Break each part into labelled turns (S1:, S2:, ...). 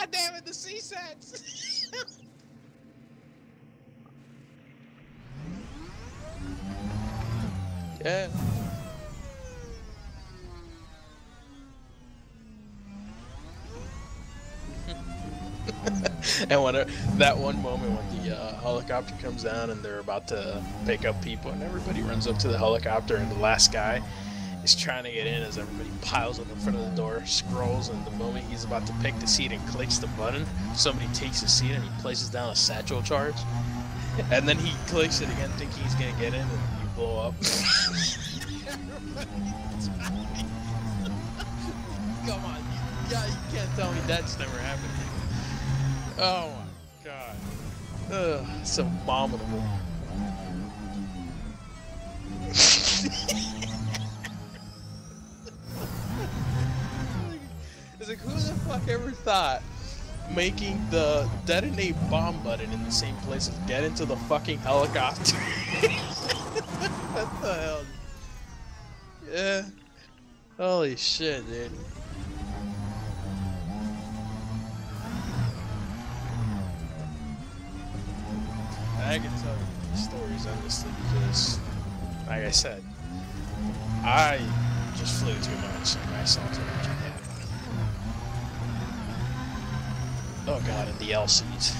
S1: God damn it, the C-sets! Yeah. And when that one moment when the helicopter comes down and they're about to pick up people and everybody runs up to the helicopter and the last guy is trying to get in as everybody piles up in front of the door, scrolls, and the moment he's about to pick the seat and clicks the button, somebody takes his seat and he places down a satchel charge. And then he clicks it again thinking he's gonna get in and you blow up. Come on, you can't tell me that's never happened. Oh my god. Ugh, it's abominable. It's like, who the fuck ever thought making the detonate bomb button in the same place as get into the fucking helicopter? What the hell? Yeah. Holy shit, dude. I can tell you these stories endlessly because, like I said, I just flew too much and I saw too much of that. Oh god, and the LCs.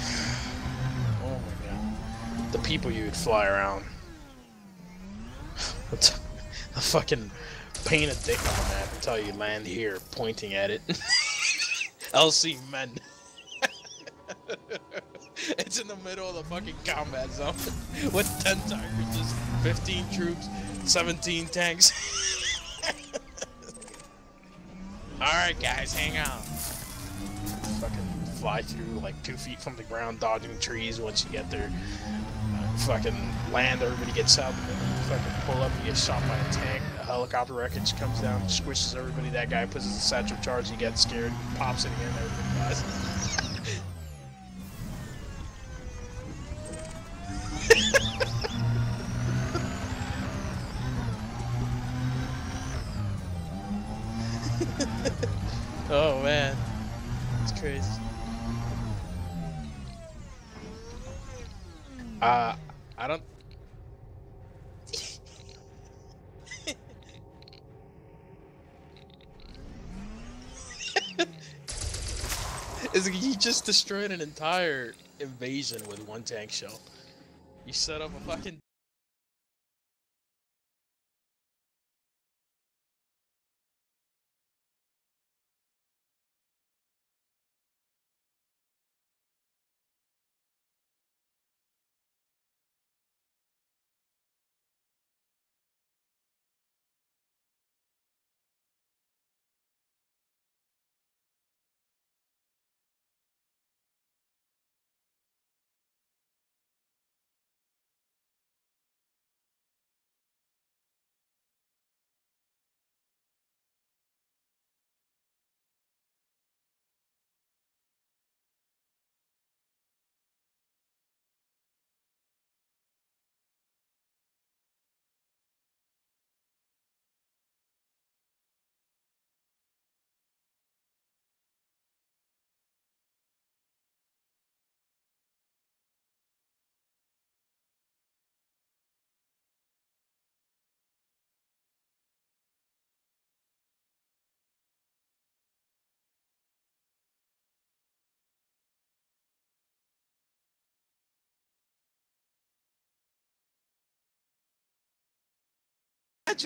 S1: Oh my god. The people you would fly around. The fucking paint a dick on the map until you land here pointing at it. LC men. It's in the middle of the fucking combat zone with 10 targets, just 15 troops, 17 tanks. Alright guys, hang on. Fucking fly through like 2 feet from the ground, dodging trees. Once you get there, fucking land, everybody gets out, and then you fucking pull up, you get shot by a tank, a helicopter wreckage comes down, squishes everybody, that guy puts his satchel charge, he gets scared, pops it again, everybody dies. Oh man, it's crazy. I don't. It's like you just destroyed an entire invasion with one tank shell. You set up a fucking.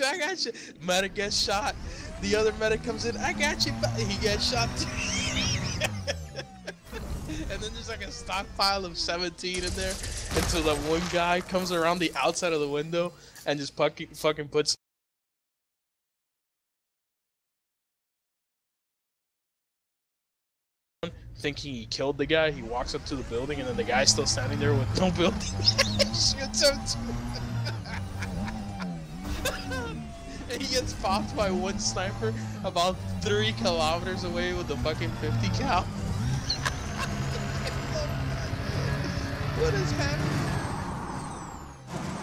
S1: I got you. Medic gets shot. The other medic comes in. I got you. He gets shot too. And then there's like a stockpile of 17 in there until that one guy comes around the outside of the window and just fucking puts. Thinking he killed the guy, he walks up to the building, and then the guy's still standing there with no building. Shoots him too. And he gets popped by one sniper about 3 kilometers away with the fucking 50 cal. What is happening?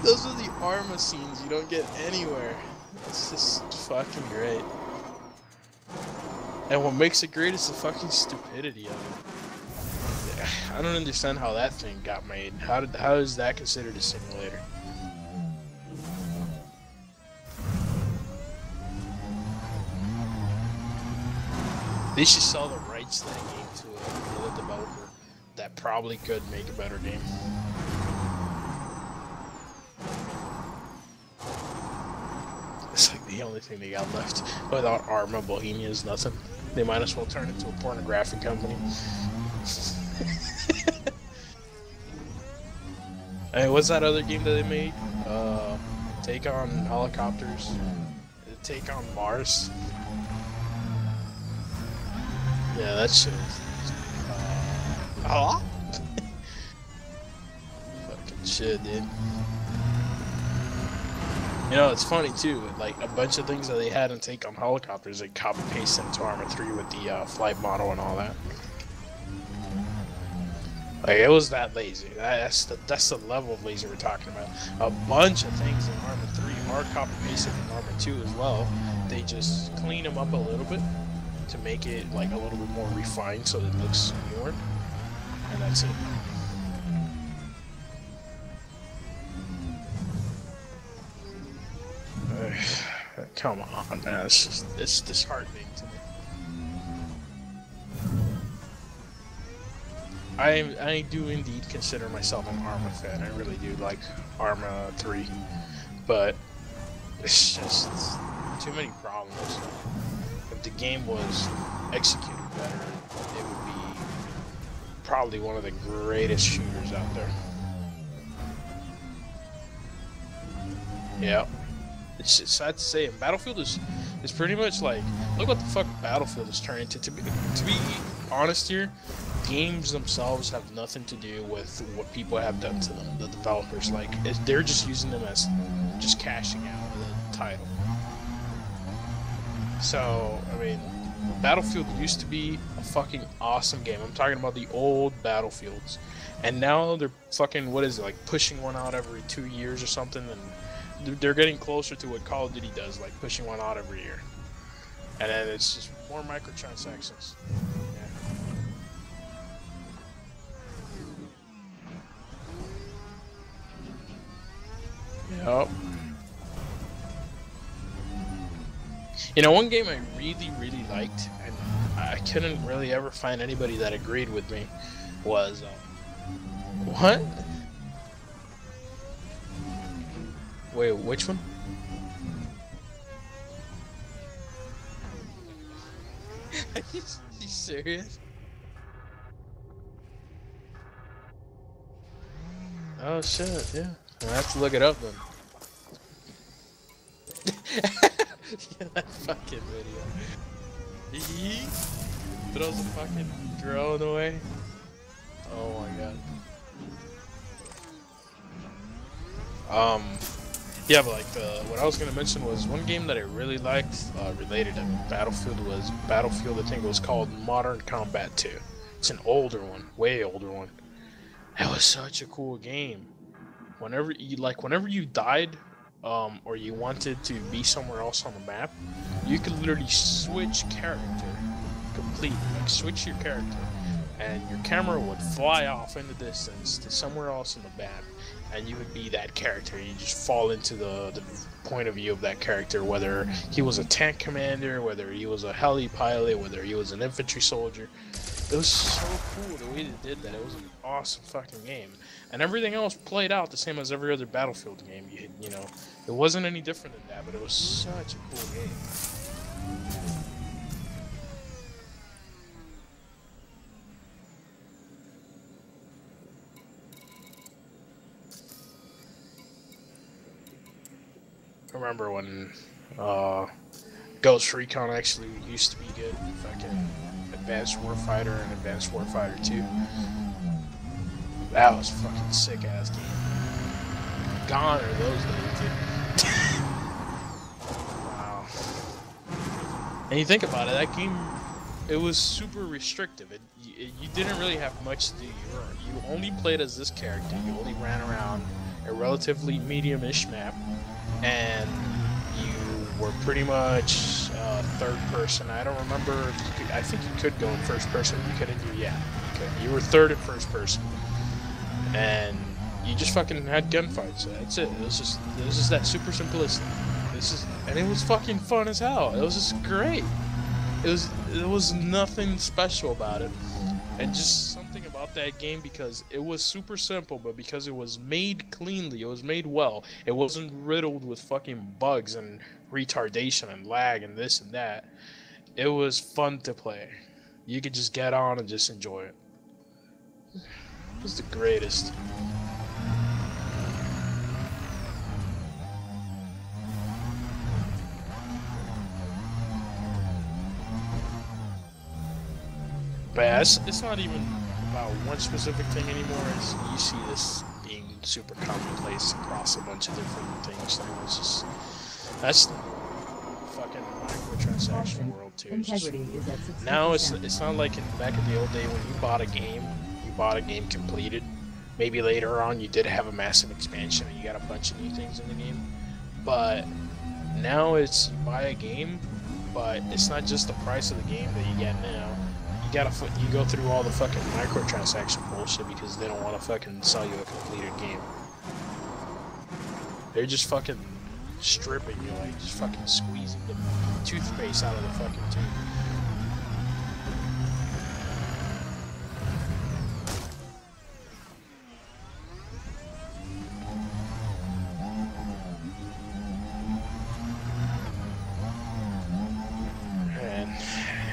S1: Those are the Arma scenes you don't get anywhere. It's just fucking great. And what makes it great is the fucking stupidity of it. I don't understand how that thing got made. How is that considered a simulator? They should sell the rights to that game to another developer that probably could make a better game. It's like the only thing they got left. Without Arma, Bohemia is nothing. They might as well turn it into a pornographic company. Hey, what's that other game that they made? Take on helicopters. Take on Mars. Yeah, that shit is... Fucking shit, dude. You know, it's funny too, like a bunch of things that they had in Take on Helicopters, they copy-paste into Arma 3 with the flight model and all that. Like, it was that lazy. That's the level of lazy we're talking about. A bunch of things in Arma 3 are copy-pasted in Arma 2 as well. They just clean them up a little bit to make it like a little bit more refined so it looks newer. And that's it. Come on, man. It's disheartening to me. I do indeed consider myself an Arma fan. I really do like Arma 3, but it's just too many problems. If the game was executed better, it would be probably one of the greatest shooters out there. Yeah. It's sad to say, and Battlefield is pretty much like, look what the fuck Battlefield is turning into. To be honest here, games themselves have nothing to do with what people have done to them. The developers, like, they're just using them as just cashing out the title. So, I mean, Battlefield used to be a fucking awesome game. I'm talking about the old Battlefields, and now they're fucking, what is it, like pushing one out every 2 years or something, and they're getting closer to what Call of Duty does, like pushing one out every year. And then it's just more microtransactions. Yeah. Yep. You know, one game I really liked, and I couldn't really ever find anybody that agreed with me, was, what? Wait, which one? Are you serious? Oh shit, yeah. I'll have to look it up then. Yeah, that fucking video. He throws a fucking drone away. Oh my god. Yeah, but like what I was gonna mention was one game that I really liked related to Battlefield was Battlefield. I think it was called Modern Combat 2. It's an older one, way older one. It was such a cool game. Whenever you died, or you wanted to be somewhere else on the map, you could literally switch character completely. Like switch your character, and your camera would fly off in the distance to somewhere else on the map. And you would be that character. You just fall into the point of view of that character, whether he was a tank commander, whether he was a heli pilot, whether he was an infantry soldier. It was so cool the way they did that. It was an awesome fucking game. And everything else played out the same as every other Battlefield game. You know, it wasn't any different than that, but it was such a cool game. I remember when Ghost Recon actually used to be good. Fucking Advanced Warfighter and Advanced Warfighter 2. That was a fucking sick ass game. Gone are those days, dude. Wow. And you think about it, that game, it was super restrictive. You didn't really have much to do. You only played as this character. You only ran around a relatively medium-ish map. And you were pretty much third person. I don't remember if you could, I think you could go in first person, but you couldn't do, yeah. couldn't. You were third and first person, and you just fucking had gunfights. That's it. It was just that super simplistic. And it was fucking fun as hell. It was just great. There was nothing special about it, and just something about that game, because it was super simple, but because it was made cleanly, it was made well. It wasn't riddled with fucking bugs and retardation and lag and this and that. It was fun to play. You could just get on and just enjoy it. It was the greatest. But yeah, it's not even about one specific thing anymore. You see this being super commonplace across a bunch of different things. Like, it's just, that's the fucking microtransaction world too. Now it's not like back in the old day when you bought a game completed. Maybe later on you did have a massive expansion and you got a bunch of new things in the game. But now it's, you buy a game, but it's not just the price of the game that you get now. You go through all the fucking microtransaction bullshit because they don't want to fucking sell you a completed game. They're just fucking stripping you, like just fucking squeezing the toothpaste out of the fucking tube.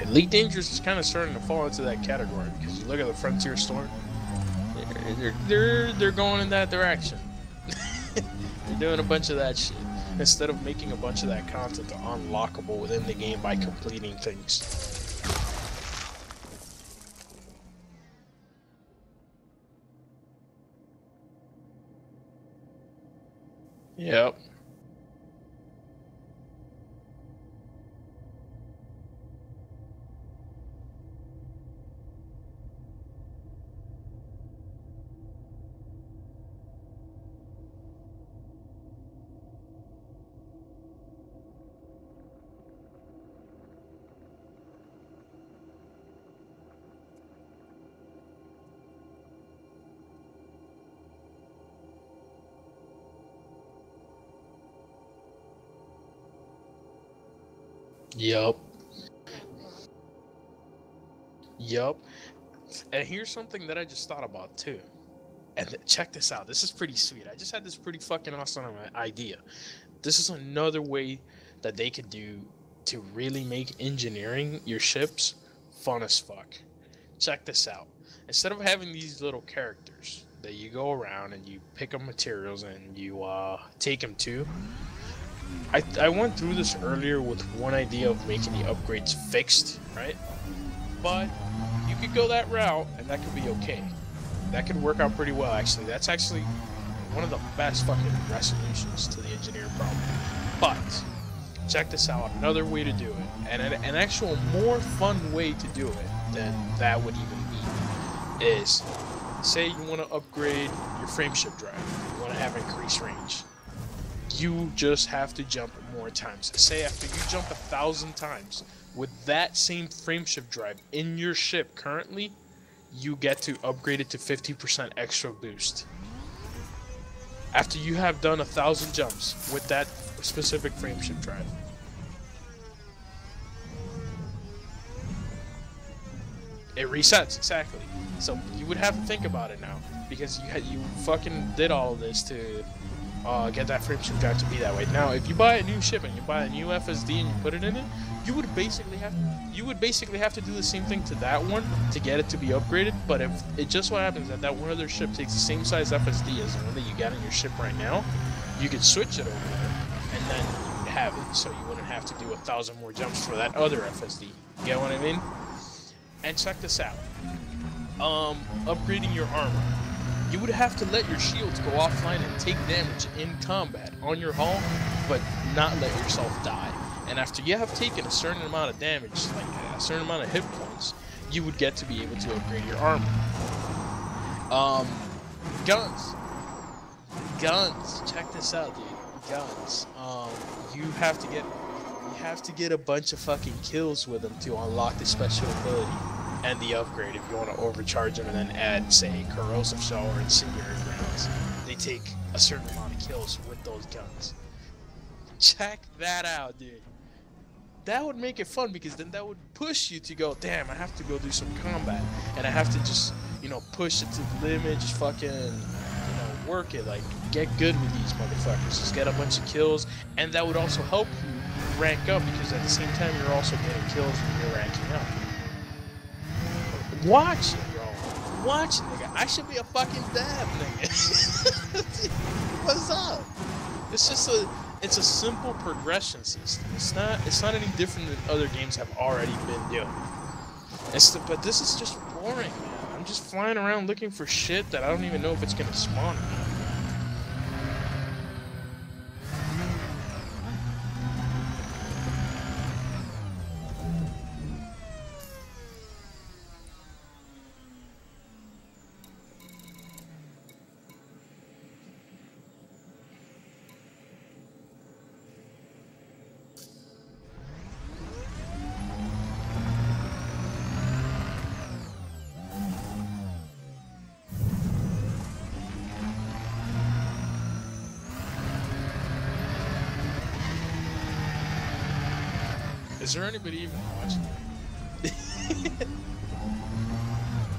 S1: Elite Dangerous is kind of starting to fall into that category, because you look at the Frontier store, they're going in that direction. They're doing a bunch of that shit instead of making a bunch of that content unlockable within the game by completing things. Yep. Yup. Yup. And here's something that I just thought about too. And check this out. This is pretty sweet. I just had this pretty fucking awesome idea. This is another way that they could do to really make engineering your ships fun as fuck. Check this out. Instead of having these little characters that you go around and you pick up materials and you take them to, I went through this earlier with one idea of making the upgrades fixed, right? But you could go that route and that could be okay. That could work out pretty well, actually. That's actually one of the best fucking resolutions to the engineering problem. But check this out, another way to do it, and an actual more fun way to do it than that would even be, is say you want to upgrade your frameshift drive. You want to have increased range. You just have to jump more times. Say after you jump 1,000 times with that same frameshift drive in your ship currently, you get to upgrade it to 50% extra boost. After you have done 1,000 jumps with that specific frameshift drive. It resets, exactly. So you would have to think about it now, because you fucking did all of this to get that frameshift drive to be that way. Now, if you buy a new ship and you buy a new FSD and you put it in it, you would basically have to do the same thing to that one to get it to be upgraded. But if it just so happens that one other ship takes the same size FSD as the one that you got in your ship right now, you could switch it over there, and then you would have it, so you wouldn't have to do 1,000 more jumps for that other FSD. You get what I mean? And check this out. Upgrading your armor. You would have to let your shields go offline and take damage in combat on your hull, but not let yourself die. And after you have taken a certain amount of damage, like a certain amount of hit points, you would get to be able to upgrade your armor. Guns. Check this out, dude. Guns. You have to get a bunch of fucking kills with them to unlock the special ability. and the upgrade if you want to overcharge them and then add, say, corrosive shell or incendiary rounds. They take a certain amount of kills with those guns. Check that out, dude. That would make it fun because then that would push you to go, damn, I have to go do some combat. And I have to just, you know, push it to the limit, just fucking, you know, work it. Like, get good with these motherfuckers. Just get a bunch of kills. And that would also help you rank up because at the same time, you're also getting kills when you're ranking up. Watch it, bro. Watch it, nigga. I should be a fucking dab, nigga. What's up? It's just it's a simple progression system. It's not any different than other games have already been doing. But this is just boring, man. I'm just flying around looking for shit that I don't even know if it's gonna spawn or not. Is there anybody even watching?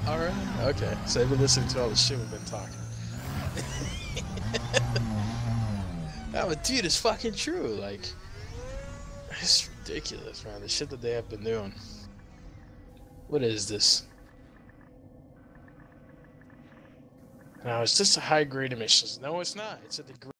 S1: Alright, okay. So I've been listening to all the shit we've been talking. Yeah, but dude, it's fucking true. Like, it's ridiculous, man. The shit that they have been doing. What is this? No, it's just a high-grade emissions. No, it's not. It's a degree.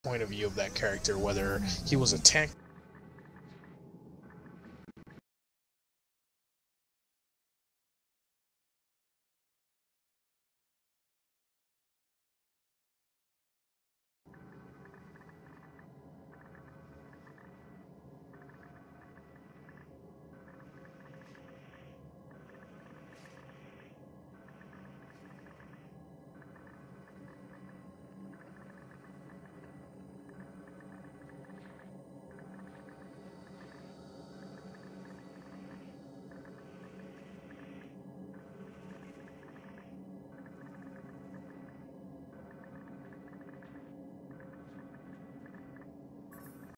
S1: Point of view of that character, whether he was a tank